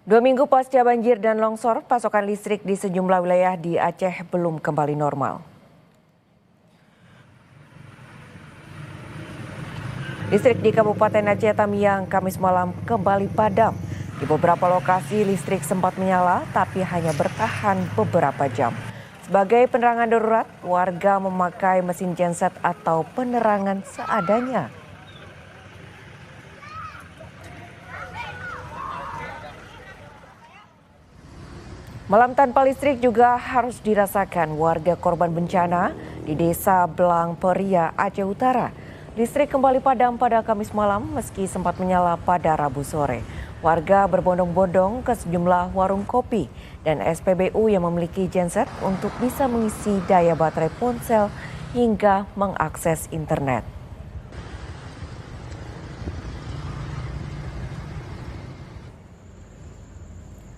2 minggu pasca banjir dan longsor, pasokan listrik di sejumlah wilayah di Aceh belum kembali normal. Listrik di Kabupaten Aceh Tamiang Kamis malam kembali padam. Di beberapa lokasi listrik sempat menyala tapi hanya bertahan beberapa jam. Sebagai penerangan darurat, warga memakai mesin genset atau penerangan seadanya. Malam tanpa listrik juga harus dirasakan warga korban bencana di Desa Belang Peria, Aceh Utara. Listrik kembali padam pada Kamis malam meski sempat menyala pada Rabu sore. Warga berbondong-bondong ke sejumlah warung kopi dan SPBU yang memiliki genset untuk bisa mengisi daya baterai ponsel hingga mengakses internet.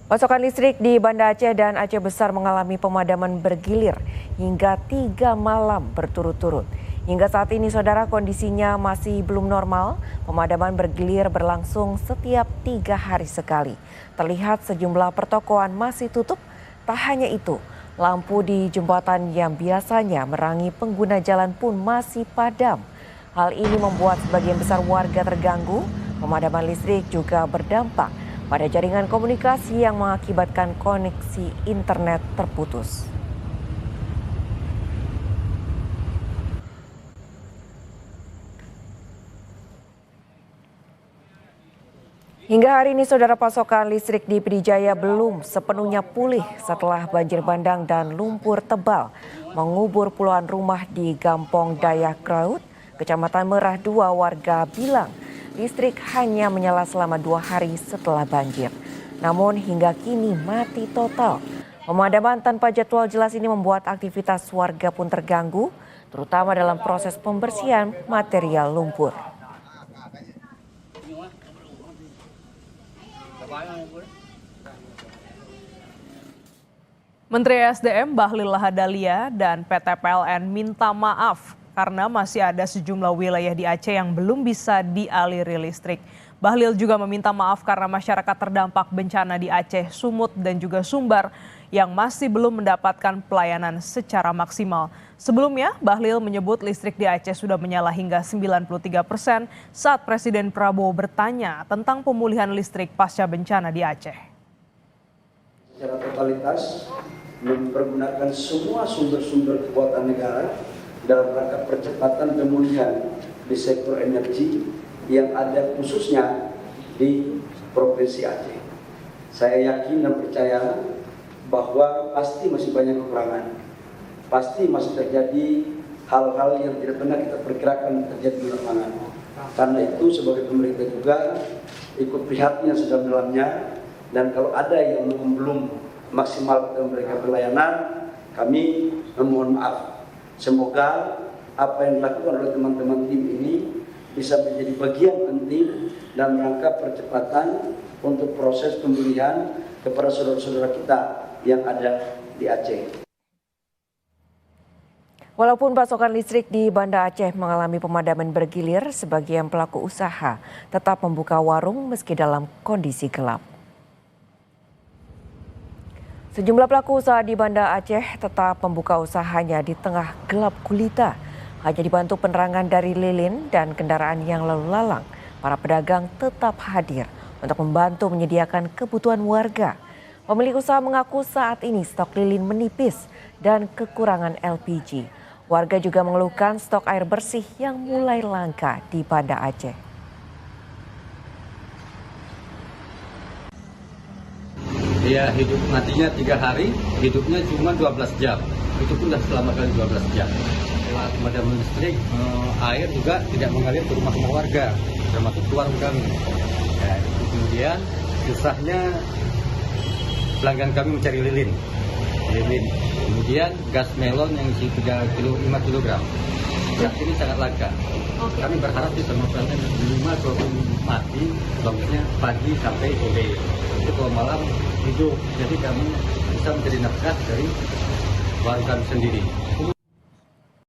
Pasokan listrik di Banda Aceh dan Aceh Besar mengalami pemadaman bergilir hingga 3 malam berturut-turut. Hingga saat ini, saudara, kondisinya masih belum normal. Pemadaman bergilir berlangsung setiap 3 hari sekali. Terlihat sejumlah pertokoan masih tutup. Tak hanya itu, lampu di jembatan yang biasanya menerangi pengguna jalan pun masih padam. Hal ini membuat sebagian besar warga terganggu. Pemadaman listrik juga berdampak pada jaringan komunikasi yang mengakibatkan koneksi internet terputus. Hingga hari ini, saudara, pasokan listrik di Pidijaya belum sepenuhnya pulih setelah banjir bandang dan lumpur tebal mengubur puluhan rumah di Gampong Dayak Kraut, Kecamatan Merah 2. Warga bilang listrik hanya menyala selama 2 hari setelah banjir. Namun hingga kini mati total. Pemadaman tanpa jadwal jelas ini membuat aktivitas warga pun terganggu, terutama dalam proses pembersihan material lumpur. Menteri SDM Bahlil Lahadalia dan PT PLN minta maaf karena masih ada sejumlah wilayah di Aceh yang belum bisa dialiri listrik. Bahlil juga meminta maaf karena masyarakat terdampak bencana di Aceh, Sumut dan juga Sumbar yang masih belum mendapatkan pelayanan secara maksimal. Sebelumnya, Bahlil menyebut listrik di Aceh sudah menyala hingga 93% saat Presiden Prabowo bertanya tentang pemulihan listrik pasca bencana di Aceh. Secara totalitas, mempergunakan semua sumber-sumber kekuatan negara dalam rangka percepatan pemulihan di sektor energi yang ada khususnya di Provinsi Aceh. Saya yakin dan percaya bahwa pasti masih banyak kekurangan. Pasti masih terjadi hal-hal yang tidak pernah kita perkirakan terjadi di lapangan. Karena itu sebagai pemerintah juga ikut prihatin yang sedang dalamnya, dan kalau ada yang belum maksimal memberikan pelayanan, kami memohon maaf. Semoga apa yang dilakukan oleh teman-teman tim ini bisa menjadi bagian penting dalam rangka percepatan untuk proses pemulihan kepada saudara-saudara kita yang ada di Aceh. Walaupun pasokan listrik di Banda Aceh mengalami pemadaman bergilir, sebagian pelaku usaha tetap membuka warung meski dalam kondisi gelap. Sejumlah pelaku usaha di Banda Aceh tetap membuka usahanya di tengah gelap gulita. Hanya dibantu penerangan dari lilin dan kendaraan yang lalu lalang, para pedagang tetap hadir untuk membantu menyediakan kebutuhan warga. Pemilik usaha mengaku saat ini stok lilin menipis dan kekurangan LPG. Warga juga mengeluhkan stok air bersih yang mulai langka di Banda Aceh. Dia hidup matinya 3 hari, hidupnya cuma 12 jam. Itu pun sudah selama kali 12 jam. Setelah pemadaman listrik, air juga tidak mengalir ke rumah-rumah warga, termasuk ke warung kami. Ya, kemudian susahnya pelanggan kami mencari lilin. Kemudian gas melon yang isi 5 kg. Gas ini sangat langka. Kami berharap di termostatnya minimal walaupun mati, bagusnya pagi sampai sore. Itu kalau malam hidup, jadi kami bisa mencari nafkah dari warung kami sendiri.